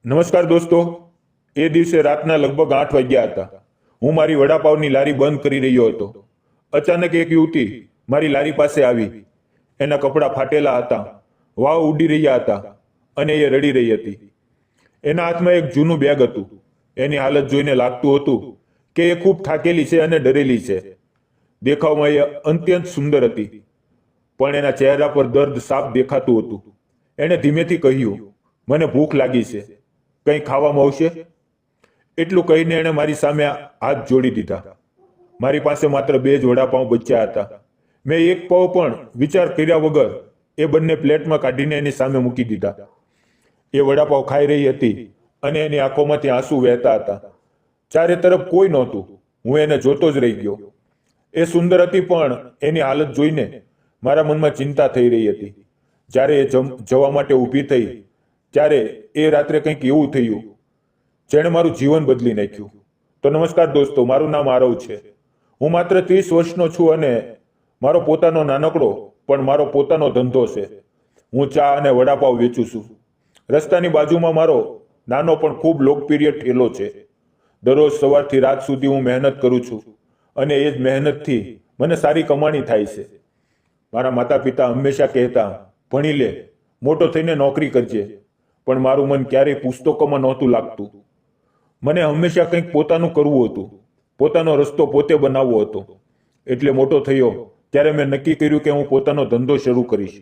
નમસ્કાર દોસ્તો, એ દિવસે રાતના લગભગ 8 વાગ્યા હતા. હું મારી વડાપાવની લારી બંધ કરી રહ્યો હતો. અચાનક એક યુવતી મારી લારી પાસે આવી. એના કપડાં ફાટેલા હતા, વાવ ઉડી રહ્યા હતા અને એ રડી રહી હતી. એના હાથમાં એક જૂનું બેગ હતું. એની હાલત જોઈને લાગતું હતું કે એ ખૂબ થાકેલી છે અને ડરેલી છે. દેખાવમાં એ અત્યંત સુંદર હતી, પણ એના ચહેરા પર દર્દ સાફ દેખાતું હતું. એણે ધીમેથી કહ્યું, મને ભૂખ લાગી છે, કંઈ ખાવામાં આવશે? એટલું કહીને એણે મારી સામે હાથ જોડી દીધા. મારી પાસે માત્ર 2 જ વડાપાઉં બચ્યા હતા. મેં એક પાવ પણ વિચાર કર્યા વગર એ બંને પ્લેટમાં કાઢીને એની સામે મૂકી દીધા. એ વડાપાઉં ખાઈ રહી હતી અને એની આંખોમાંથી આંસુ વહેતા હતા. ચારે તરફ કોઈ નહોતું. હું એને જોતો જ રહી ગયો. એ સુંદર હતી, પણ એની હાલત જોઈને મારા મનમાં ચિંતા થઈ રહી હતી. જ્યારે એ જવા માટે ઊભી થઈ ત્યારે એ રાત્રે કંઈક એવું થયું જેણે મારું જીવન બદલી નાખ્યું. તો નમસ્કાર દોસ્તો, મારું નામ આરવ છે. હું માત્ર 30 વર્ષનો છું અને મારો પોતાનો નાનકડો પણ મારો પોતાનો ધંધો છે. હું ચા અને વડાપાવ વેચું છું. રસ્તાની બાજુમાં મારો નાનો પણ ખૂબ લોકપ્રિય ઠેલો છે. દરરોજ સવારથી રાત સુધી હું મહેનત કરું છું અને એ જ મહેનતથી મને સારી કમાણી થાય છે. મારા માતા પિતા હંમેશા કહેતા, ભણી લે, મોટો થઈને નોકરી કરજે. પણ મારું મન ક્યારેય પુસ્તકોમાં નહોતું લાગતું. મને હંમેશા કંઈક પોતાનું કરવું હતું, પોતાનો રસ્તો પોતે બનાવવો હતો. એટલે મોટો થયો ત્યારે મેં નક્કી કર્યું કે હું પોતાનો ધંધો શરૂ કરીશ.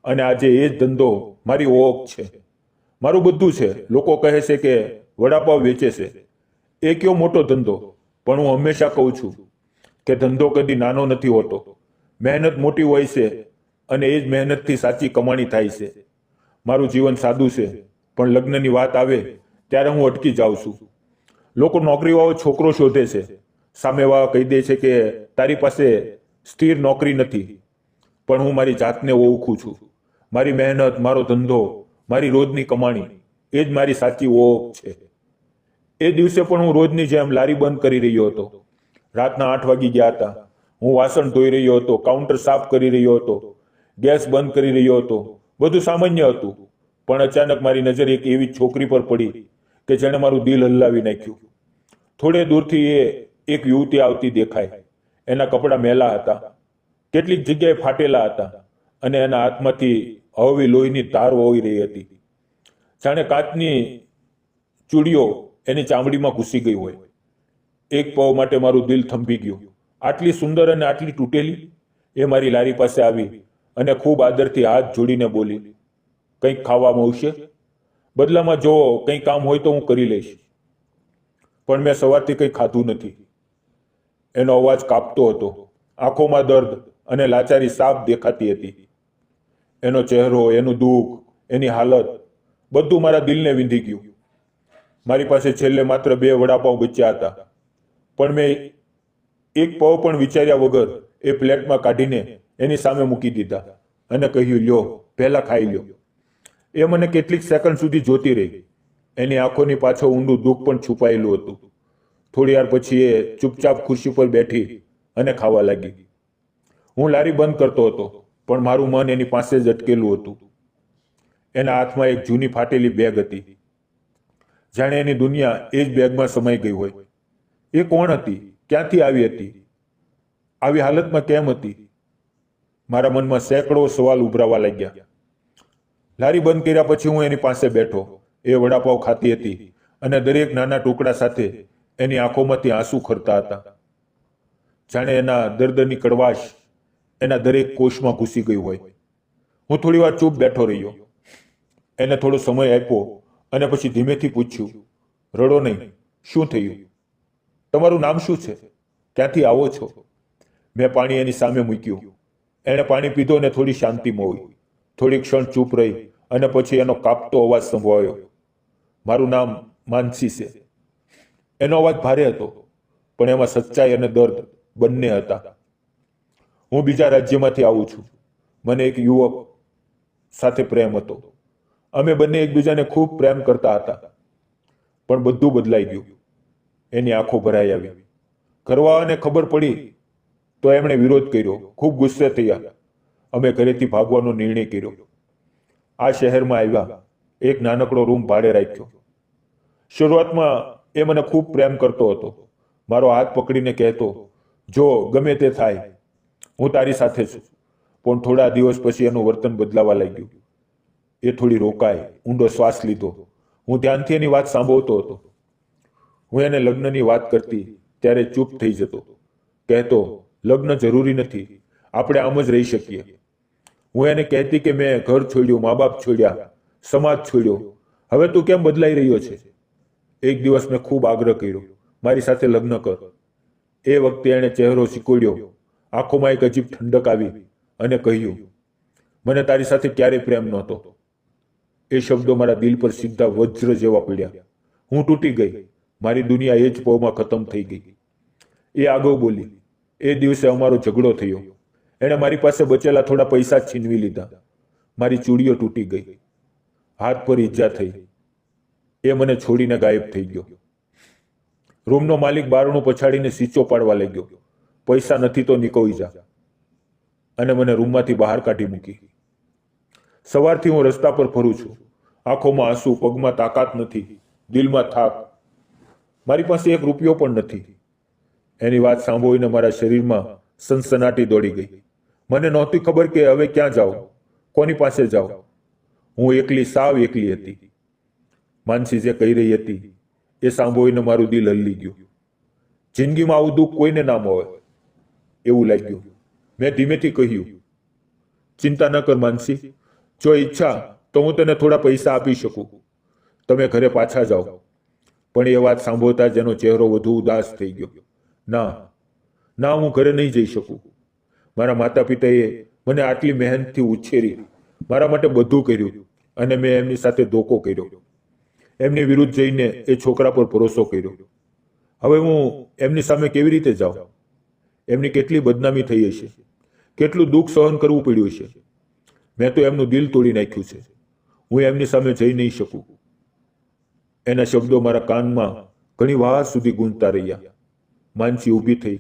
અને આજે એ જ ધંધો મારી ઓળખ છે, મારું બધું છે. લોકો કહે છે કે વડાપાવ વેચે છે, એ કયો મોટો ધંધો. પણ હું હંમેશા કહું છું કે ધંધો કદી નાનો નથી હોતો. મહેનત મોટી હોય છે અને એ જ મહેનતથી સાચી કમાણી થાય છે. મારું જીવન સાદું છે, પણ લગ્નની વાત આવે ત્યારે હું અટકી જાઉં છું. લોકો નોકરીવાળો છોકરો શોધે છે. સામેવાળા કહી દે છે કે તારી પાસે સ્થિર નોકરી નથી. પણ હું મારી જાતને ઓળખું છું. મારી મહેનત, મારો ધંધો, મારી રોજની કમાણી, એ જ મારી સાચી ઓળખ છે. એ દિવસે પણ હું રોજની જેમ લારી બંધ કરી રહ્યો હતો. રાતના 8 વાગી ગયા હતા. હું વાસણ ધોઈ રહ્યો હતો, કાઉન્ટર સાફ કરી રહ્યો હતો, ગેસ બંધ કરી રહ્યો હતો. બધું સામાન્ય હતું. પણ અચાનક મારી નજર એક એવી છોકરી પર પડી કે જેણે મારું દિલ હલાવી નાખ્યું. થોડે દૂરથી એક યુવતી આવતી દેખાય. એના કપડાં મેલા હતા, કેટલીક જગ્યાએ ફાટેલા હતા અને એના હાથમાંથી હળવી લોહીની ધાર વહી રહી હતી. જાણે કાચની ચૂડીઓ એની ચામડીમાં ઘૂસી ગઈ હોય. એક પળ માટે મારું દિલ થંભી ગયું. આટલી સુંદર અને આટલી તૂટેલી. એ મારી લારી પાસે આવી અને ખૂબ આદરથી હાથ જોડીને બોલી, કંઈક ખાવામાં આવશે? બદલામાં જો કંઈ કામ હોય તો હું કરી લઈશ. પણ મેં સવારથી કંઈ ખાધું નથી. એનો અવાજ કાપતો હતો. આંખોમાં દર્દ અને લાચારી સાફ દેખાતી હતી. એનો ચહેરો, એનું દુઃખ, એની હાલત, બધું મારા દિલને વીંધી ગયું. મારી પાસે છેલ્લે માત્ર 2 વડાપાઉં બચ્યા હતા. પણ મેં એક પાવ પણ વિચાર્યા વગર એ પ્લેટમાં કાઢીને એની સામે મૂકી દીધા અને કહ્યું, લ્યો, પહેલા ખાઈ લ્યો. એ મને કેટલીક સેકન્ડ સુધી જોતી રહી. એની આંખોની પાછળ ઊંડું દુઃખ પણ છુપાયેલું હતું. થોડી વાર પછી એ ચૂપચાપ ખુરશી પર બેઠી અને ખાવા લાગી. હું લારી બંધ કરતો હતો, પણ મારું મન એની પાસે જ અટકેલું હતું. એના હાથમાં એક જૂની ફાટેલી બેગ હતી. જાણે એની દુનિયા એ જ બેગમાં સમાઈ ગઈ હોય. એ કોણ હતી? ક્યાંથી આવી હતી? આવી હાલતમાં કેમ હતી? મારા મનમાં સેંકડો સવાલ ઉભરાવા લાગ્યા. લારી બંધ કર્યા પછી હું એની પાસે બેઠો. એ વડાપાવ ખાતી હતી અને દરેક નાના ટુકડા સાથે એની આંખોમાંથી આંસુ ખરતા હતા. જાણે એના દર્દની કડવાશ એના દરેક કોષમાં ઘૂસી ગઈ હોય. હું થોડી વાર ચૂપ બેઠો રહ્યો. એને થોડો સમય આપ્યો અને પછી ધીમેથી પૂછ્યું, રડો નહીં, શું થયું? તમારું નામ શું છે? ક્યાંથી આવો છો? મેં પાણી એની સામે મૂક્યું. એણે પાણી પીધો અને થોડી શાંતિ મળી. થોડી ક્ષણ ચૂપ રહી અને પછી એનો કાપતો અવાજ સંભળાયો, મારું નામ માનસી છે. એનો અવાજ ભારે હતો, પણ એમાં સચ્ચાઈ અને દર્દ બંને હતા. હું બીજા રાજ્યમાંથી આવું છું. મને એક યુવક સાથે પ્રેમ હતો. અમે બંને એકબીજાને ખૂબ પ્રેમ કરતા હતા. પણ બધું બદલાઈ ગયું. એની આંખો ભરાઈ આવી. ઘરવાળાને ખબર પડી તો એમણે વિરોધ કર્યો. ખૂબ ગુસ્સે થયા. અમે ઘરેથી ભાગવાનો નિર્ણય કર્યો. આ શહેરમાં આવ્યા. એક નાનકડો રૂમ ભાડે રાખ્યો. શરૂઆતમાં એ મને ખૂબ પ્રેમ કરતો હતો. મારો હાથ પકડીને કહેતો, જો ગમે તે થાય હું તારી સાથે છું. પણ થોડા દિવસ પછી એનું વર્તન બદલાવા લાગ્યું. એ થોડી રોકાય, ઊંડો શ્વાસ લીધો. હું ધ્યાનથી એની વાત સાંભળતો હતો. હું એને લગ્નની વાત કરતી ત્યારે ચૂપ થઈ જતો. કહેતો, લગ્ન જરૂરી નથી, આપણે આમ જ રહી શકીએ. હું એને કહેતી કે મેં ઘર છોડ્યું, મા બાપ છોડ્યા, સમાજ છોડ્યો, હવે તું કેમ બદલાઈ રહ્યો છે? એક દિવસ મેં ખૂબ આગ્રહ કર્યો, મારી સાથે લગ્ન કર. એ વખતે એણે ચહેરો સિકોડ્યો, આંખોમાં એક અજીબ ઠંડક આવી અને કહ્યું, મને તારી સાથે ક્યારેય પ્રેમ નહોતો. એ શબ્દો મારા દિલ પર સીધા વજ્ર જેવા પડ્યા. હું તૂટી ગઈ. મારી દુનિયા એ જ પળમાં ખતમ થઈ ગઈ. એ આગળ બોલી, એ દિવસે અમારો ઝઘડો થયો. એણે મારી પાસે બચેલા થોડા પૈસા છીનવી લીધા. મારી ચૂડીઓ તૂટી ગઈ. હાથ પર ઈજા થઈ. એ મને છોડીને ગાયબ થઈ ગયો. રૂમનો માલિક બારણું પછાડીને સીચો પાડવા લાગ્યો. પૈસા નથી તો નીકળી જા. અને મને રૂમમાંથી બહાર કાઢી મૂકી. સવારથી હું રસ્તા પર ફરું છું. આંખોમાં આંસુ, પગમાં તાકાત નથી, દિલમાં થાક. મારી પાસે એક રૂપિયો પણ નથી. એની વાત સાંભળીને મારા શરીરમાં સનસનાટી દોડી ગઈ. મને નહોતી ખબર કે હવે ક્યાં જાઉં, કોની પાસે જાઉં. હું એકલી, સાવ એકલી હતી. માનસી જે કહી રહી હતી એ સાંભળીને મારું દિલ હલી ગયું. જિંદગીમાં આવું દુઃખ કોઈને ના મળે એવું લાગ્યું. મેં ધીમેથી કહ્યું, ચિંતા ન કર માનસી, જો ઈચ્છા તો હું તને થોડા પૈસા આપી શકું. તમે ઘરે પાછા જાઓ. પણ એ વાત સાંભળતા જ એનો ચહેરો વધુ ઉદાસ થઈ ગયો. ના ના, હું ઘરે નહીં જઈ શકું. મારા માતા પિતાએ મને આટલી મહેનતથી ઉછેરી, મારા માટે બધું કર્યું, અને મેં એમની સાથે ધોકો કર્યો. એમની વિરુદ્ધ જઈને એ છોકરા પર ભરોસો કર્યો. હવે હું એમની સામે કેવી રીતે જાઉં? એમની કેટલી બદનામી થઈ હશે, કેટલું દુઃખ સહન કરવું પડ્યું હશે. મેં તો એમનું દિલ તોડી નાખ્યું છે. હું એમની સામે જઈ નહીં શકું. એના શબ્દો મારા કાનમાં ઘણી વાર સુધી ગૂંજતા રહ્યા. માનસી ઊભી થઈ,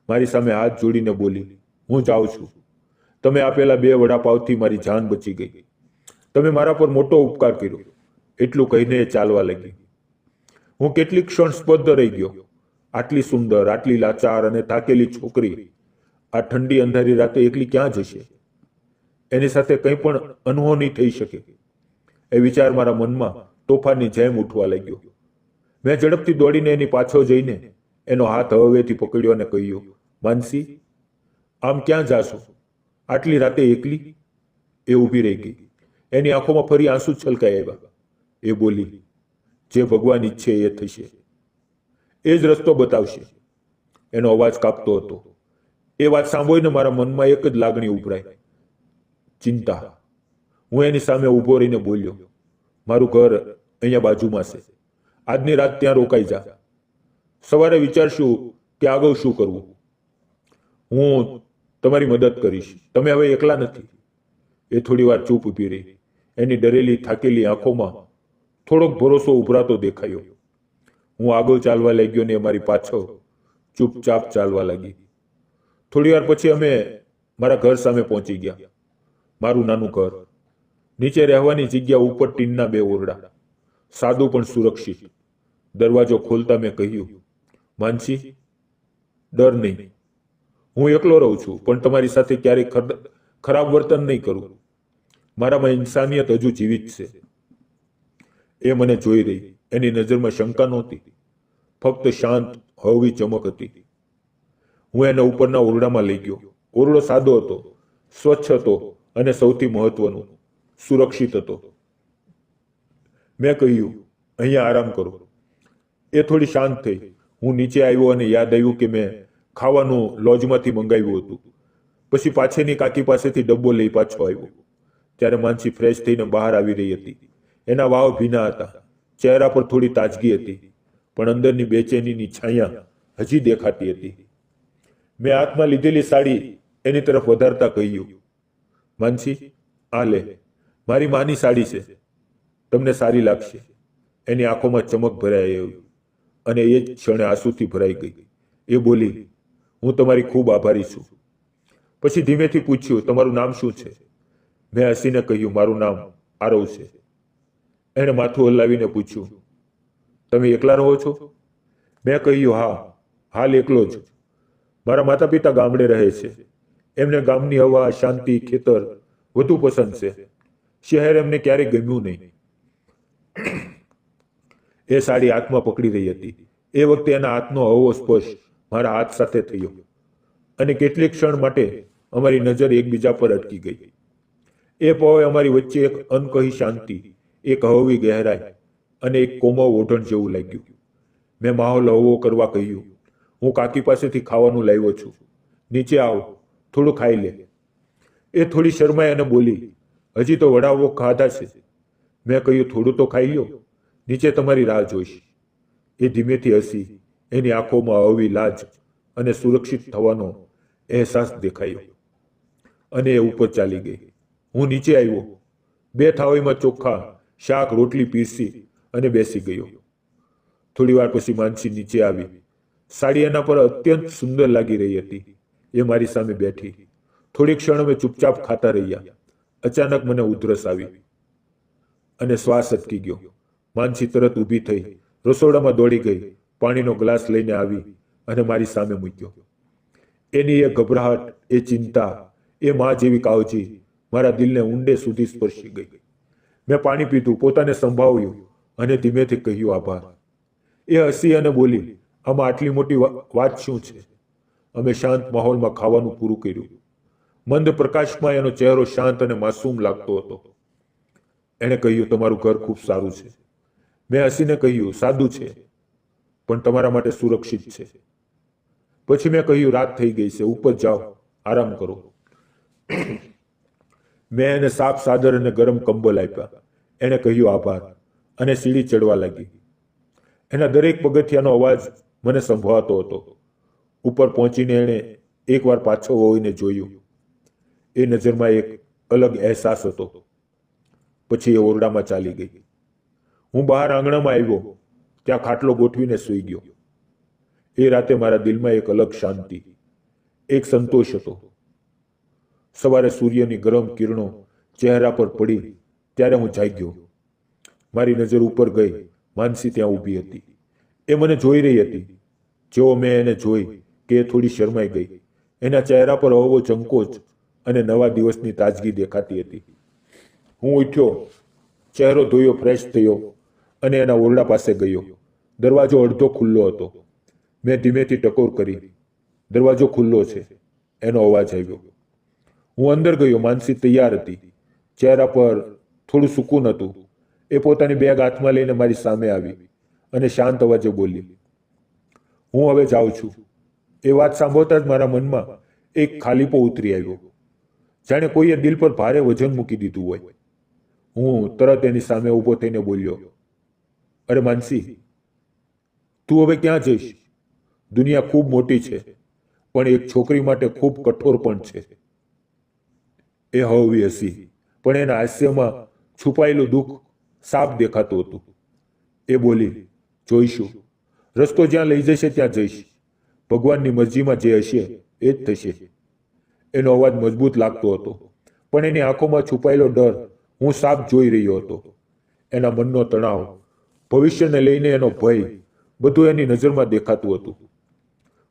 મારી સામે હાથ જોડીને બોલી, હું જાઉં છું. તમે આપેલા 2 વડાપાવથી મારી જાન બચી ગઈ. તમે મારા પર મોટો ઉપકાર કર્યો. એટલું કહીને એ ચાલવા લાગી. હું કેટલીક ક્ષણ સ્તબ્ધ રહી ગયો. આટલી સુંદર, આટલી લાચાર અને થાકેલી છોકરી આ ઠંડી અંધારી રાતે એકલી ક્યાં જશે? એની સાથે કંઈ પણ અનહોની થઈ શકે. એ વિચાર મારા મનમાં તોફાનની જેમ ઉઠવા લાગ્યો. મેં ઝડપથી દોડીને એની પાછળ જઈને એનો હાથ હવેથી પકડ્યો અને કહ્યું, માનસી, આમ ક્યાં જાશો? આટલી રાતે એકલી? એ ઊભી રહી ગઈ. એની આંખોમાં ફરી આંસુ છલકાઈ આવ્યા. એ બોલી, જે ભગવાન ઈચ્છે એ થશે, એ જ રસ્તો બતાવશે. એનો અવાજ કાપતો હતો. એ વાત સાંભળીને મારા મનમાં એક જ લાગણી ઉભરાઈ, ચિંતા. હું એની સામે ઊભો રહીને બોલ્યો, મારું ઘર અહીંયા બાજુમાં છે. આજની રાત ત્યાં રોકાઈ જા. સવારે વિચારશું કે આગળ શું કરવું. હું તમારી મદદ કરીશ. તમે હવે એકલા નથી. એ થોડી વાર ચૂપ ઊભી રહી. એની ડરેલી, થાકેલી આંખોમાં થોડોક ભરોસો ઉભરાતો દેખાયો. હું આગળ ચાલવા લાગ્યો ને અમારી પાછળ ચૂપચાપ ચાલવા લાગી. થોડી વાર પછી અમે મારા ઘર સામે પહોંચી ગયા. મારું નાનું ઘર. નીચે રહેવાની જગ્યા, ઉપર ટીનના 2 ઓરડા. સાદું પણ સુરક્ષિત. દરવાજો ખોલતા મેં કહ્યું, માનસી, ડર નહીં. હું એકલો રહું છું, પણ તમારી સાથે ક્યારેય ખરાબ વર્તન નહીં કરું. મારામાં ઇન્સાનિયત હજુ જીવિત છે. એ મને જોઈ રહી. એની નજરમાં શંકા નહોતી, ફક્ત શાંત, હળવી ચમક હતી. હું એને ઉપરના ઓરડામાં લઈ ગયો. ઓરડો સાદો હતો, સ્વચ્છ હતો અને સૌથી મહત્વનું, સુરક્ષિત હતો. મેં કહ્યું, અહીંયા આરામ કરો. એ થોડી શાંત થઈ. હું નીચે આવ્યો અને યાદ આવ્યું કે મેં ખાવાનું લોજમાંથી મંગાવ્યું હતું. પછી પાછળની કાકી પાસેથી ડબ્બો લઈ પાછો આવ્યો. ત્યારે માનસી ફ્રેશ થઈને બહાર આવી રહી હતી. એના વાવ ભીના હતા. ચહેરા પર થોડી તાજગી હતી, પણ અંદરની બેચેનીની છાયા હજી દેખાતી હતી. મેં હાથમાં લીધેલી સાડી એની તરફ વધારતા કહ્યું, માનસી, આ લે, મારી માની સાડી છે, તમને સારી લાગશે. એની આંખોમાં ચમક ભરાઈ આવી અને એ જ ક્ષણે આંસુથી ભરાઈ ગઈ. એ બોલી, હું તમારી ખૂબ આભારી છું. પછી ધીમેથી પૂછ્યું, તમારું નામ શું છે? મેં હસીને કહ્યું, મારું નામ આરવ છે. એણે માથું હલાવીને પૂછ્યું, તમે એકલા રહો છો? મેં કહ્યું, હા, હાલ એકલો જ. મારા માતા પિતા ગામડે રહે છે. એમને ગામની હવા, શાંતિ, ખેતર વધુ પસંદ છે. શહેર એમને ક્યારેય ગમ્યું નહીં. એ સાડી હાથમાં પકડી રહી હતી. એ વખતે એના હાથનો હળવો સ્પર્શ મારા હાથ સાથે થયો અને કેટલીક ક્ષણ માટે અમારી નજર એકબીજા પર અટકી ગઈ. એ પળે અમારી વચ્ચે એક અનકહી શાંતિ, એક હળવી ગહેરાઈ અને એક કોમળ ઓઢણ જેવું લાગ્યું. મેં માહોલ હળવો કરવા કહ્યું, હું કાકી પાસેથી ખાવાનું લાવ્યો છું, નીચે આવ, થોડું ખાઈ લે. એ થોડી શરમાઈ અને બોલી, હજી તો વડાઓ ખાધા છે. મેં કહ્યું, થોડું તો ખાઈ લ્યો, નીચે તમારી રાહ જોઈશ. એ ધીમેથી હસી. એની આંખોમાં હળવી લાજ અને સુરક્ષિત થવાનો અહેસાસ દેખાયો અને એ ઉપર ચાલી ગઈ. હું નીચે આવ્યો. 2 થાળીમાં ચોખા, શાક, રોટલી પીરસી અને બેસી ગયો. થોડી વાર પછી માનસી નીચે આવી. સાડી એના પર અત્યંત સુંદર લાગી રહી હતી. એ મારી સામે બેઠી. થોડી ક્ષણ અમે ચૂપચાપ ખાતા રહ્યા. અચાનક મને ઉધરસ આવી અને શ્વાસ અટકી ગયો. માનસી તરત ઊભી થઈ, રસોડામાં દોડી ગઈ, પાણીનો ગ્લાસ લઈને આવી અને મારી સામે મૂક્યો. એની એ ગભરાટ, એ ચિંતા, એ મા જેવી કાળજી મારા દિલને ઊંડે સુધી સ્પર્શી ગઈ. મેં પાણી પીધું, પોતાને સંભાળ્યું અને ધીમેથી કહ્યું, આભાર. એ હસી અને બોલી, આમાં આટલી મોટી વાત શું છે? અમે શાંત માહોલમાં ખાવાનું પૂરું કર્યું. મંદ પ્રકાશમાં એનો ચહેરો શાંત અને માસૂમ લાગતો હતો. એણે કહ્યું, તમારું ઘર ખૂબ સારું છે. મેં હસીને કહ્યું, સાદું છે, પણ તમારા માટે સુરક્ષિત છે. પછી મેં કહ્યું, રાત થઈ ગઈ છે, ઉપર જાઓ, આરામ કરો. મેં એને સાફ ચાદર અને ગરમ કંબલ આપ્યા. એણે કહ્યું, આભાર, અને સીડી ચડવા લાગી. એના દરેક પગથિયાનો અવાજ મને સંભળાતો હતો. ઉપર પહોંચીને એણે એકવાર પાછો વળીને જોયું. એ નજરમાં એક અલગ અહેસાસ હતો. પછી એ ઓરડામાં ચાલી ગઈ. હું બહાર આંગણામાં આવ્યો. ત્યાં ખાટલો ગોઠવીને સૂઈ ગયો. એ રાતે મારા દિલમાં એક અલગ શાંતિ, એક સંતોષ હતો. સવારે સૂર્યની ગરમ કિરણો ચહેરા પર પડી ત્યારે હું જાગ્યો. મારી નજર ઉપર ગઈ. માનસી ત્યાં ઊભી હતી. એ મને જોઈ રહી હતી. જેવો મેં એને જોઈ કે એ થોડી શરમાઈ ગઈ. એના ચહેરા પર હળવો સંકોચ અને નવા દિવસની તાજગી દેખાતી હતી. હું ઉઠ્યો, ચહેરો ધોયો, ફ્રેશ થયો અને એના ઓરડા પાસે ગયો. દરવાજો અડધો ખુલ્લો હતો. મેં ધીમેથી ટકોર કરી. દરવાજો ખુલ્લો છે, એનો અવાજ આવ્યો. હું અંદર ગયો. માનસી તૈયાર હતી. ચહેરા પર થોડું સુકૂન હતું. એ પોતાની બેગ હાથમાં લઈને મારી સામે આવી અને શાંત અવાજે બોલી, હું હવે જાઉં છું. એ વાત સાંભળતા જ મારા મનમાં એક ખાલીપો ઉતરી આવ્યો, જાણે કોઈએ દિલ પર ભારે વજન મૂકી દીધું હોય. હું તરત એની સામે ઊભો થઈને બોલ્યો, અરે માનસી, તું હવે ક્યાં જઈશ? દુનિયા ખૂબ મોટી છે, પણ એક છોકરી માટે ખૂબ કઠોર પણ છે. એ હળવી હસી, પણ એના હાસ્યમાં છુપાયેલું દુઃખ સાફ દેખાતું હતું. એ બોલી, જોઈશું. રસ્તો જ્યાં લઈ જશે ત્યાં જઈશ. ભગવાનની મરજીમાં જે હશે એ જ થશે. એનો અવાજ મજબૂત લાગતો હતો, પણ એની આંખોમાં છુપાયેલો ડર હું સાફ જોઈ રહ્યો હતો. એના મનનો તણાવ, ભવિષ્યને લઈને એનો ભય, બધું એની નજરમાં દેખાતું હતું.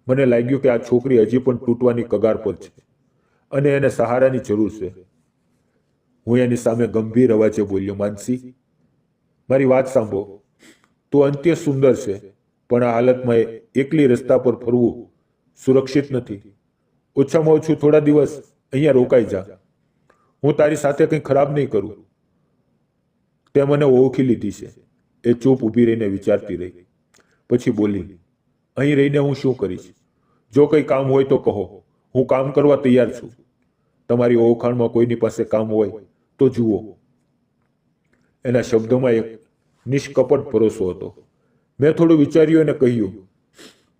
મને લાગ્યું કે આ છોકરી હજી પણ તૂટવાની કગાર પર છે અને એને સહારાની જરૂર છે. હું એની સામે ગંભીર અવાજે બોલ્યો, માનસી, મારી વાત સાંભળો. તું અંત્ય સુંદર છે, પણ આ હાલતમાં એકલી રસ્તા પર ફરવું સુરક્ષિત નથી. ઓછામાં ઓછું થોડા દિવસ અહીંયા રોકાઈ જા. હું તારી સાથે કંઈ ખરાબ નહીં કરું. તે મને ઓળખી લીધી છે. એ ચૂપ ઊભી રહીને વિચારતી રહી. પછી બોલી, અહીં રહીને હું શું કરીશ? જો કંઈ કામ હોય તો કહો, હું કામ કરવા તૈયાર છું. તમારી ઓળખાણમાં કોઈની પાસે કામ હોય તો જુઓ. એના શબ્દોમાં એક નિષ્કપટ ભરોસો હતો. મેં થોડું વિચાર્યું અને કહ્યું,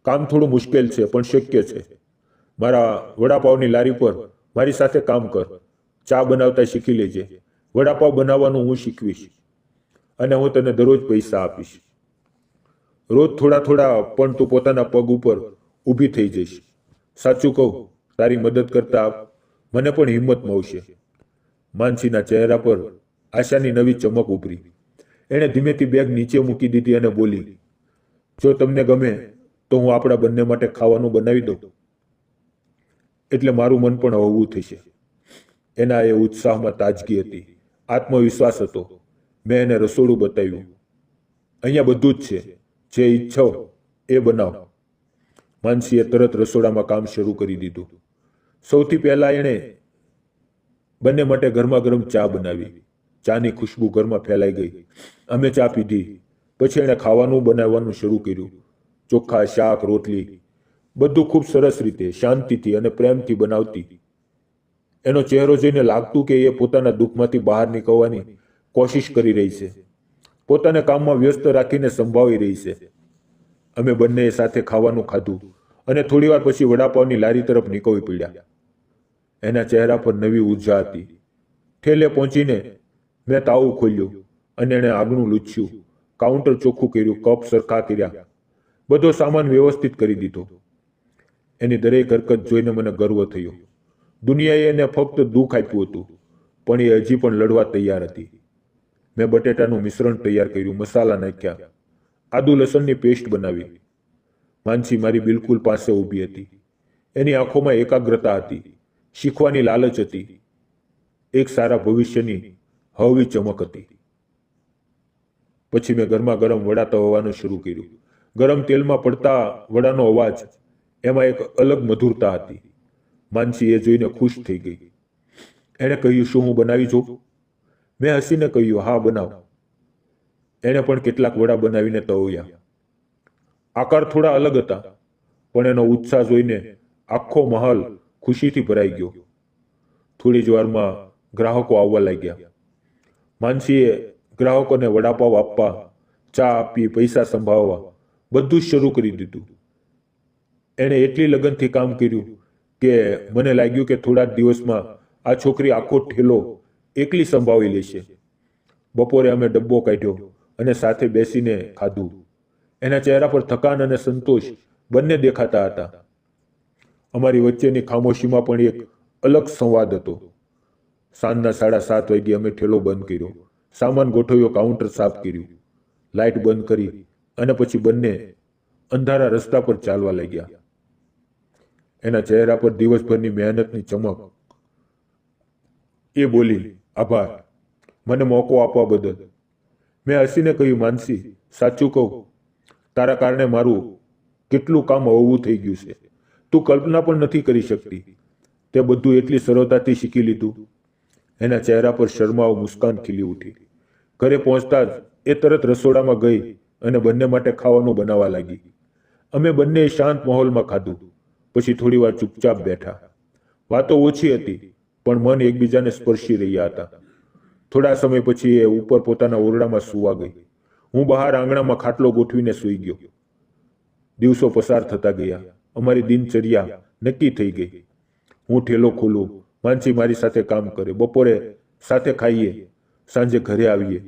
કામ થોડું મુશ્કેલ છે, પણ શક્ય છે. મારા વડાપાવની લારી પર મારી સાથે કામ કર. ચા બનાવતા શીખી લેજે. વડાપાવ બનાવવાનું હું શીખવીશ અને હું તને દરરોજ પૈસા આપીશ. રોજ થોડા થોડા, પણ તું પોતાના પગ ઉપર ઊભી થઈ જઈશ. સાચું કહું, તારી મદદ કરતા મને પણ હિંમત મળશે. માનસીના ચહેરા પર આશાની નવી ચમક ઉભરી. એણે ધીમેથી બેગ નીચે મૂકી દીધી અને બોલી, જો તમને ગમે તો હું આપણા બંને માટે ખાવાનું બનાવી દઉં. એટલે મારું મન પણ હળવું થશે. એના એ ઉત્સાહમાં તાજગી હતી, આત્મવિશ્વાસ હતો. મેં એને રસોડું બતાવ્યું. અહીંયા બધું જ છે, જે ઈચ્છો એ બનાવ. માનસીએ તરત રસોડામાં કામ શરૂ કરી દીધું. સૌથી પહેલા એણે બંને માટે ગરમા ગરમ ચા બનાવી. ચાની ખુશ્બુ ઘરમાં ફેલાઈ ગઈ. અમે ચા પીધી. પછી એણે ખાવાનું બનાવવાનું શરૂ કર્યું. ચોખા, શાક, રોટલી બધું ખૂબ સરસ રીતે, શાંતિથી અને પ્રેમથી બનાવતી. એનો ચહેરો જોઈને લાગતું કે એ પોતાના દુઃખમાંથી બહાર નીકળવાની કોશિશ કરી રહી છે, પોતાને કામમાં વ્યસ્ત રાખીને સંભાળી રહી છે. અમે બંનેએ સાથે ખાવાનું ખાધું અને થોડીવાર પછી વડાપાવની લારી તરફ નીકળી પડ્યા. એના ચહેરા પર નવી ઉર્જા હતી. ઠેલે પહોંચીને મેં તાવું ખોલ્યું અને એણે આગળનું લૂછ્યું, કાઉન્ટર ચોખ્ખું કર્યું, કપ સરખા કર્યા, બધો સામાન વ્યવસ્થિત કરી દીધો. એની દરેક હરકત જોઈને મને ગર્વ થયો. દુનિયાએ એને ફક્ત દુઃખ આપ્યું હતું, પણ એ હજી પણ લડવા તૈયાર હતી. મેં બટેટાનું મિશ્રણ તૈયાર કર્યું, મસાલા નાખ્યા, આદુ લસણની પેસ્ટ બનાવી. માનસી મારી બિલકુલ પાસે ઊભી હતી. એની આંખોમાં એકાગ્રતા હતી, શીખવાની લાલચ હતી, એક સારા ભવિષ્યની હળવી ચમક હતી. પછી મેં ગરમા ગરમ વડા તળવાનું શરૂ કર્યું. ગરમ તેલમાં પડતા વડાનો અવાજ, એમાં એક અલગ મધુરતા હતી. માનસી એ જોઈને ખુશ થઈ ગઈ. એણે કહ્યું, શું હું બનાવી જોઉં? મેં હસીને કહ્યું, હા બનાવ. એણે પણ કેટલાક વડા બનાવીને તળ્યા. આકાર થોડા અલગ હતા, પણ એનો ઉત્સાહ જોઈને આખો મહલ ખુશીથી ભરાઈ ગયો. થોડી જ વારમાં ગ્રાહકો આવવા લાગ્યા. માનસીએ ગ્રાહકોને વડાપાવ આપવા, ચા આપી, પૈસા સંભાળવા બધું જ શરૂ કરી દીધું. એણે એટલી લગનથી કામ કર્યું કે મને લાગ્યું કે થોડા જ દિવસમાં આ છોકરી આખો ઠેલો એકલી સંભાળી લેશે. બપોરે અમે ડબ્બો કાઢ્યો અને સાથે બેસીને ખાધું. એના ચહેરા પર થકાન અને સંતોષ બંને દેખાતા હતા. અમારી વચ્ચેની ખામોશીમાં પણ એક અલગ સંવાદ હતો. સાંજના 7:30 વાગ્યે અમે ઠેલો બંધ કર્યો, સામાન ગોઠવ્યો, કાઉન્ટર સાફ કર્યું, લાઇટ બંધ કરી અને પછી બંને અંધારા રસ્તા પર ચાલવા લાગ્યા. એના ચહેરા પર દિવસભરની મહેનતની ચમક. એ બોલી, આભાર મને મોકો આપવા બદલ. મેં હસીને કહ્યું, માનસી સાચું કહું, તારા કારણે મારું કેટલું કામ હળવું થઈ ગયું છે. તું કલ્પના પણ નથી કરી શકતી. તે બધું એટલી સરળતાથી શીખી લીધું. એના ચહેરા પર શરમાવ મુસ્કાન ખીલી ઉઠી. ઘરે પહોંચતા જ એ તરત રસોડામાં ગઈ અને બંને માટે ખાવાનું બનાવવા લાગી. અમે બંને શાંત માહોલમાં ખાધું. પછી થોડી વાર ચૂપચાપ બેઠા. વાતો ઓછી હતી, પણ મન એકબીજાને સ્પર્શી રહ્યા હતા. થોડા સમય પછી એ ઉપર પોતાના ઓરડામાં સૂવા ગઈ. હું બહાર આંગણામાં ખાટલો ગોઠવીને સૂઈ ગયો. દિવસો પસાર થતા ગયા. અમારી દિનચર્યા નક્કી થઈ ગઈ. હું ઠેલો ખોલું, માનસી મારી સાથે કામ કરે, બપોરે સાથે ખાઈએ, સાંજે ઘરે આવીએ.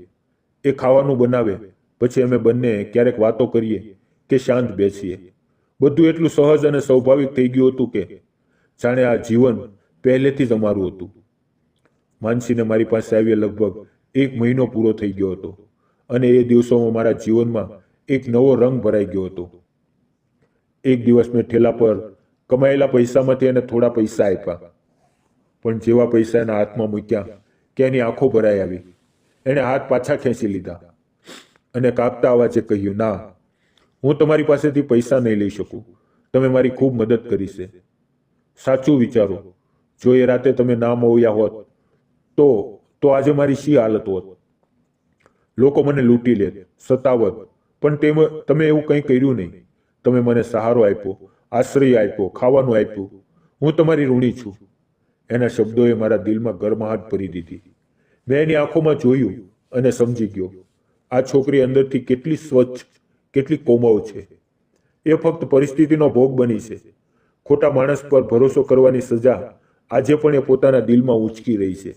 એ ખાવાનું બનાવે, પછી અમે બંને ક્યારેક વાતો કરીએ કે શાંત બેસીએ. બધું એટલું સહજ અને સ્વાભાવિક થઈ ગયું હતું કે જાણે આ જીવન પહેલેથી જ અમારું હતું. માનસીને મારી પાસે આવીએ લગભગ 1 મહિનો પૂરો થઈ ગયો હતો અને એ દિવસોમાં મારા જીવનમાં એક નવો રંગ ભરાઈ ગયો હતો. એક દિવસ મેં ઠેલા પર કમાયેલા પૈસામાંથી એને થોડા પૈસા આપ્યા, પણ જેવા પૈસા એના હાથમાં મૂક્યા કે એની આંખો ભરાઈ આવી. એણે હાથ પાછા ખેંચી લીધા અને કાપતા અવાજે કહ્યું, ના, હું તમારી પાસેથી પૈસા નહીં લઈ શકું. તમે મારી ખૂબ મદદ કરી છે. સાચું વિચારો, જો એ રાતે તમે ના મળ્યા હોત તો આજે મારી શી હાલત હોત? લોકો મને લૂંટી લેત, સતાવત, પણ તમે એવું કંઈ કર્યું નહીં. તમે મને સહારો આપ્યો, આશ્રય આપ્યો, ખાવાનું આપ્યું. હું તમારી ઋણી છું. એના શબ્દોએ મારા દિલમાં ગરમાહટ ભરી દીધી. મેં એની આંખોમાં જોયું અને સમજી ગયો, આ છોકરી અંદરથી કેટલી સ્વચ્છ, કેટલી કોમળ છે. એ ફક્ત પરિસ્થિતિનો ભોગ બની છે. ખોટા માણસ પર ભરોસો કરવાની સજા આજે પણ એ પોતાના દિલમાં ઉંચકી રહી છે.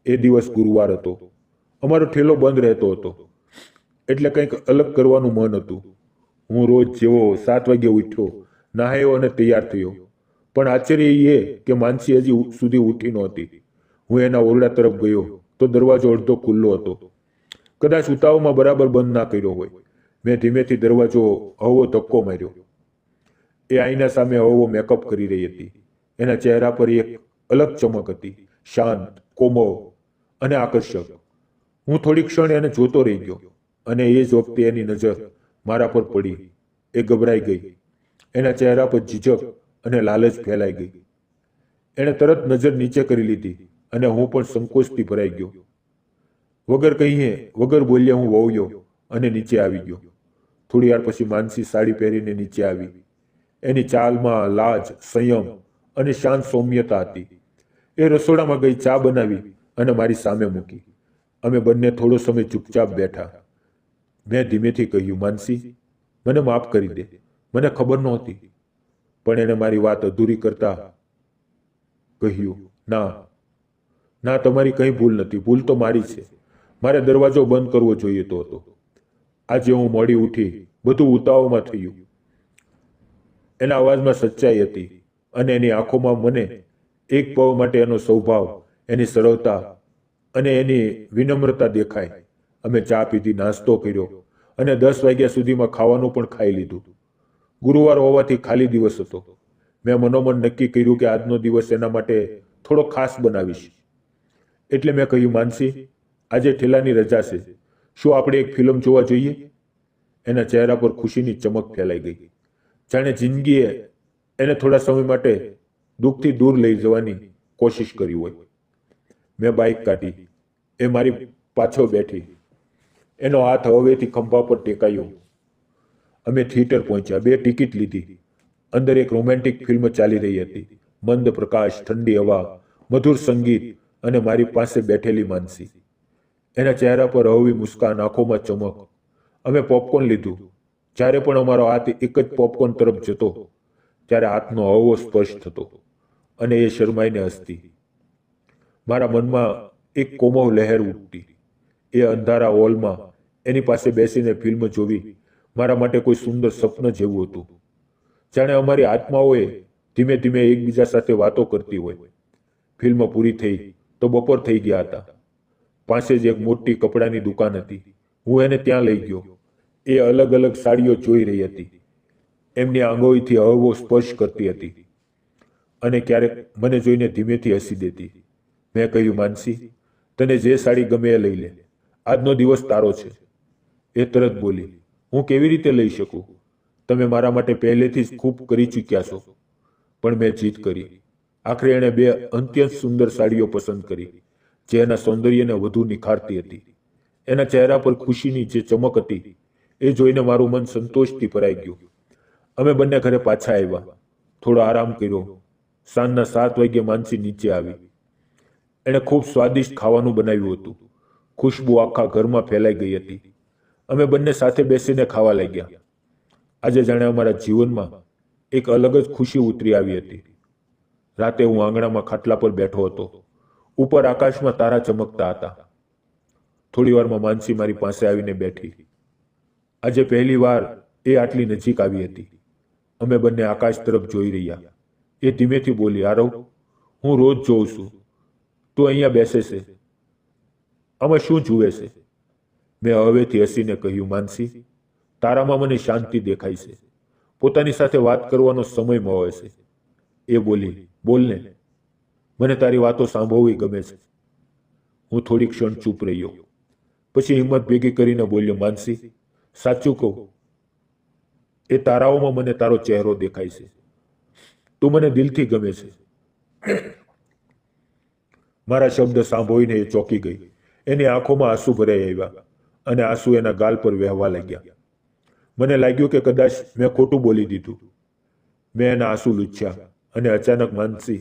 એ દિવસ ગુરુવાર હતો. અમારો ઠેલો બંધ રહેતો હતો, એટલે કંઈક અલગ કરવાનું મન હતું. હું રોજ જેવો 7 વાગે ઉઠ્યો, નહાયો અને તૈયાર થયો. પણ આશ્ચર્ય એ કે માનસી હજી સુધી ઉઠી નહોતી. હું એના ઓરડા તરફ ગયો તો દરવાજો અડધો ખુલ્લો હતો. કદાચ ઉતાવળમાં બરાબર બંધ ના કર્યો હોય. મેં ધીમેથી દરવાજો હળવો ધક્કો માર્યો. એ આઈના સામે હળવો મેકઅપ કરી રહી હતી. એના ચહેરા પર એક અલગ ચમક હતી, શાંત, કોમળ અને આકર્ષક. હું થોડી ક્ષણ એને જોતો રહી ગયો અને એ જ વખતે એની નજર મારા પર પડી. એ ગભરાઈ ગઈ. એના ચહેરા પર ઝીઝક અને લાલચ ફેલાઈ ગઈ. એણે તરત નજર નીચે કરી લીધી અને હું પણ સંકોચથી ભરાઈ ગયો. વગર કહીએ, વગર બોલ્યા હું વળ્યો અને નીચે આવી ગયો. થોડી વાર પછી માનસી સાડી પહેરીને નીચે આવી. એની ચાલમાં લાજ, સંયમ અને શાંત સૌમ્યતા હતી. એ રસોડામાં ગઈ, ચા બનાવી અને મારી સામે મૂકી. અમે બંને થોડો સમય ચૂપચાપ બેઠા. મેં ધીમેથી કહ્યું, માનસી, મને માફ કરી દે. મને ખબર નહોતી. પણ એને મારી વાત અધૂરી કરતા કહ્યું, ના, તમારી કંઈ ભૂલ નથી. ભૂલ તો મારી છે. મારે દરવાજો બંધ કરવો જોઈએ તો હતો. આજે હું મોડી ઉઠી, બધું ઉતાવળમાં થયું. એના અવાજમાં સચ્ચાઈ હતી અને એની આંખોમાં મને એક પળ માટે એનો સ્વભાવ, એની સરળતા અને એની વિનમ્રતા દેખાય. અમે ચા પીધી, નાસ્તો કર્યો અને 10 વાગ્યા સુધીમાં ખાવાનું પણ ખાઈ લીધું. ગુરુવાર હોવાથી ખાલી દિવસ હતો. મેં મનોમન નક્કી કર્યું કે આજનો દિવસ એના માટે થોડો ખાસ બનાવીશ. એટલે મેં કહ્યું, માનસી, આજે ઠેલાની રજા છે. શું આપણે એક ફિલ્મ જોવા જોઈએ? એના ચહેરા પર ખુશીની ચમક ફેલાઈ ગઈ. જાણે જિંદગીએ એને થોડા સમય માટે દુઃખથી દૂર લઈ જવાની કોશિશ કરી હોય. મેં બાઇક કાઢી. એ મારી પાછળ બેઠી. એનો હાથ હવેથી ખંભા પર ટેકાયો. અમે થિયેટર પહોંચ્યા. 2 ટિકિટ લીધી. અંદર એક રોમેન્ટિક ફિલ્મ ચાલી રહી હતી. મંદ પ્રકાશ, ઠંડી હવા, મધુર સંગીત અને મારી પાસે બેઠેલી માનસી. એના ચહેરા પર હળવી મુસ્કાન, આંખોમાં ચમક. અમે પોપકોર્ન લીધું. જ્યારે પણ અમારો હાથ એક જ પોપકોર્ન તરફ જતો ત્યારે હાથનો હળવો સ્પર્શ થતો અને એ શરમાઈને હસતી. મારા મનમાં એક કોમળ લહેર ઉઠતી. એ અંધારા હોલમાં એની પાસે બેસીને ફિલ્મ જોવી મારા માટે કોઈ સુંદર સ્વપ્ન જેવું હતું. જાણે અમારી આત્માઓએ ધીમે ધીમે એકબીજા સાથે વાતો કરતી હોય. ફિલ્મ પૂરી થઈ તો બપોર થઈ ગયા હતા. પાસે જ એક મોટી કપડાની દુકાન હતી. હું એને ત્યાં લઈ ગયો. એ અલગ અલગ સાડીઓ જોઈ રહી હતી. એમની આંગળીથી હળવો સ્પર્શ કરતી હતી અને ક્યારેક મને જોઈને ધીમેથી હસી દેતી. મેં કહ્યું, માનસી, તને જે સાડી ગમે એ લઈ લે. આજનો દિવસ તારો છે. એ તરત બોલી, હું કેવી રીતે લઈ શકું? તમે મારા માટે પહેલેથી જ ખૂબ કરી ચૂક્યા છો. પણ મેં જીત કરી. આખરે એણે 2 અત્યંત સુંદર સાડીઓ પસંદ કરી જે એના સૌંદર્યને વધુ નિખારતી હતી. એના ચહેરા પર ખુશીની જે ચમક હતી એ જોઈને મારું મન સંતોષથી ભરાઈ ગયું. અમે બંને ઘરે પાછા આવ્યા. થોડો આરામ કર્યો. સાંજના 7 વાગ્યે માનસી નીચે આવી. એણે ખૂબ સ્વાદિષ્ટ ખાવાનું બનાવ્યું હતું. ખુશ્બુ આખા ઘરમાં ફેલાઈ ગઈ હતી. અમે બંને સાથે બેસીને ખાવા લાગ્યા. આજે જાણે અમારા જીવનમાં એક અલગ જ ખુશી ઉતરી આવી હતી. રાતે હું આંગણામાં ખાટલા પર બેઠો હતો. ઉપર આકાશમાં તારા ચમકતા હતા. થોડી વારમાં માનસી મારી પાસે આવીને બેઠી. આજે પહેલી વાર એ આટલી નજીક આવી હતી. અમે બંને આકાશ તરફ જોઈ રહ્યા. એ ધીમેથી બોલી, આરવ, હું રોજ જોઉં છું. તું અહીંયા બેસે છે. આમાં શું જુએ છે? મેં હવેથી હસીને કહ્યું, માનસી, તારામાં મને શાંતિ દેખાય છે. પોતાની સાથે વાત કરવાનો સમય મળે છે. એ બોલી, બોલને, મને તારી વાતો સાંભળવી ગમે છે. હું થોડી ક્ષણ ચૂપ રહ્યો. પછી હિંમત ભેગી કરીને બોલ્યો, માનસી, સાચું કહું, એ તારાઓમાં મને તારો ચહેરો દેખાય છે. તું મને દિલથી ગમે છે. મારા શબ્દ સાંભળીને એ ચોંકી ગઈ. એની આંખોમાં આંસુ ભરાઈ આવ્યા અને આંસુ એના ગાલ પર વહેવા લાગ્યા. મને લાગ્યું કે કદાચ મેં ખોટું બોલી દીધું. મેં એના આંસુ લૂછ્યા અને અચાનક માનસી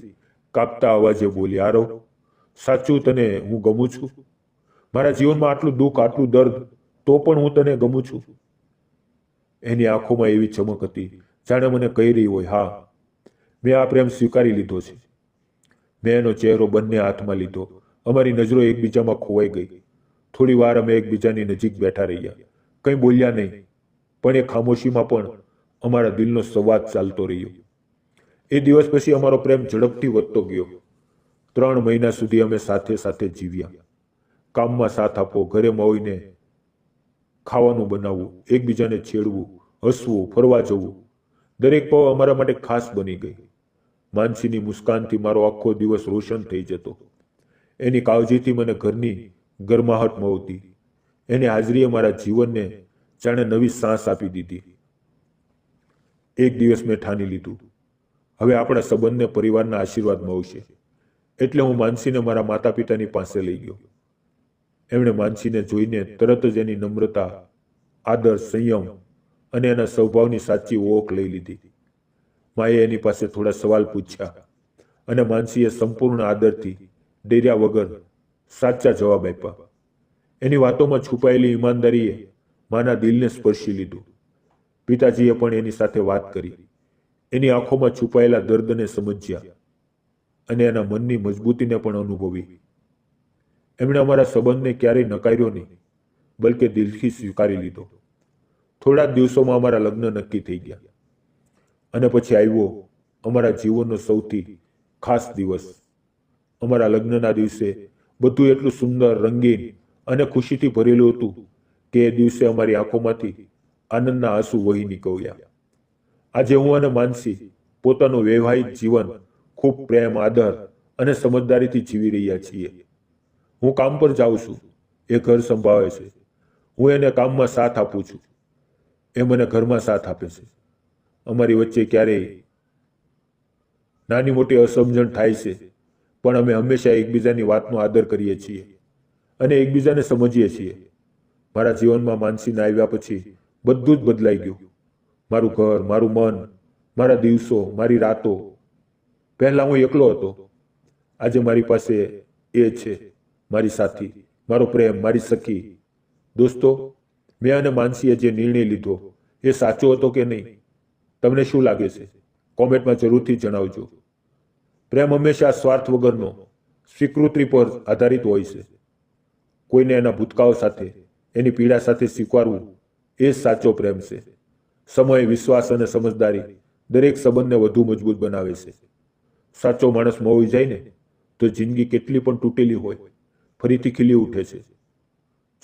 કાપતા અવાજે બોલી, આરવ, સાચું તને હું ગમું છું? મારા જીવનમાં આટલું દુઃખ, આટલું દર્દ, તો પણ હું તને ગમું છું? એની આંખોમાં એવી ચમક હતી જાણે મને કહી રહી હોય, હા, મેં આ પ્રેમ સ્વીકારી લીધો છે. મેં એનો ચહેરો બંને હાથમાં લીધો. અમારી નજરો એકબીજામાં ખોવાઈ ગઈ. થોડી વાર અમે એકબીજાની નજીક બેઠા રહ્યા. કંઈ બોલ્યા નહીં, પણ એ ખામોશીમાં પણ અમારા દિલનો સંવાદ ચાલતો રહ્યો. એ દિવસ પછી અમારો પ્રેમ ઝડપથી વધતો ગયો. 3 મહિના સુધી અમે સાથે સાથે જીવ્યા. કામમાં સાથ આપો, ઘરે મળીને ખાવાનું બનાવવું, એકબીજાને છેડવું, હસવું, ફરવા જવું, દરેક પળ અમારા માટે ખાસ બની ગઈ. માનસીની મુસ્કાનથી મારો આખો દિવસ રોશન થઈ જતો. એની કાળજીથી મને ઘરની ગરમાહટ મળતી. એની હાજરીએ મારા જીવનને જાણે નવી સાંસ આપી દીધી. એક દિવસ મેં ઠાની લીધું, હવે આપણા સંબંધને પરિવારના આશીર્વાદ મળશે. એટલે હું માનસીને મારા માતા પિતાની પાસે લઈ ગયો. એમણે માનસીને જોઈને તરત જ એની નમ્રતા, આદર, સંયમ અને એના સ્વભાવની સાચી ઓળખ લઈ લીધી. માએ એની પાસે થોડા સવાલ પૂછ્યા અને માનસીએ સંપૂર્ણ આદરથી, ડર્યા વગર સાચા જવાબ આપ્યા. એની વાતોમાં છુપાયેલી ઈમાનદારીએ માના દિલને સ્પર્શી લીધું. પિતાજીએ પણ એની સાથે વાત કરી, એની આંખોમાં છુપાયેલા દર્દને સમજ્યા અને એના મનની મજબૂતીને પણ અનુભવી. એમણે અમારા સંબંધને ક્યારેય નકાર્યો નહીં, બલકે દિલથી સ્વીકારી લીધો. થોડા જ દિવસોમાં અમારા લગ્ન નક્કી થઈ ગયા અને પછી આવ્યો અમારા જીવનનો સૌથી ખાસ દિવસ. અમારા લગ્નના દિવસે બધું એટલું સુંદર, રંગીન અને ખુશીથી ભરેલું હતું કે એ દિવસે અમારી આંખોમાંથી આનંદના આંસુ વહી નીકળ્યા. આજે હું અને માનસી પોતાનું વૈવાહિક જીવન ખૂબ પ્રેમ, આદર અને સમજદારીથી જીવી રહ્યા છીએ. હું કામ પર જાઉં છું, એ ઘર સંભાળે છે. હું એને કામમાં સાથ આપું છું, એ મને ઘરમાં સાથ આપે છે. અમારી વચ્ચે ક્યારેય નાની મોટી અસમજણ થાય છે, પણ અમે હંમેશા એકબીજાની વાતનો આદર કરીએ છીએ અને એકબીજાને સમજીએ છીએ. મારા જીવનમાં માનસીને આવ્યા પછી બધું જ બદલાઈ ગયું. મારું ઘર, મારું મન, મારા દિવસો, મારી રાતો. પહેલા હું એકલો હતો, આજે મારી પાસે એ છે, મારી સાથી, મારો પ્રેમ, મારી સખી. દોસ્તો, મેં અને માનસીએ જે નિર્ણય લીધો એ સાચો હતો કે નહીં? તમને શું લાગે છે? કોમેન્ટમાં જરૂરથી જણાવજો. પ્રેમ હંમેશા સ્વાર્થ વગરનો, સ્વીકૃતિ પર આધારિત હોય છે. કોઈને એના ભૂતકાળ સાથે, એની પીડા સાથે સ્વીકારવું એ જ સાચો પ્રેમ છે. સમય, વિશ્વાસ અને સમજદારી દરેક સંબંધને વધુ મજબૂત બનાવે છે. સાચો માણસ મળી જાય ને તો જિંદગી કેટલી પણ તૂટેલી હોય ફરીથી ખીલી ઉઠે છે.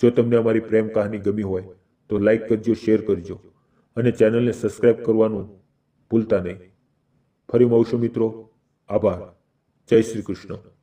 જો તમને અમારી પ્રેમ કહાની ગમી હોય તો લાઈક કરજો, શેર કરજો અને ચેનલને સબસ્ક્રાઇબ કરવાનું ભૂલતા નહીં. ફરી મળશું મિત્રો. આભાર. જય શ્રી કૃષ્ણ.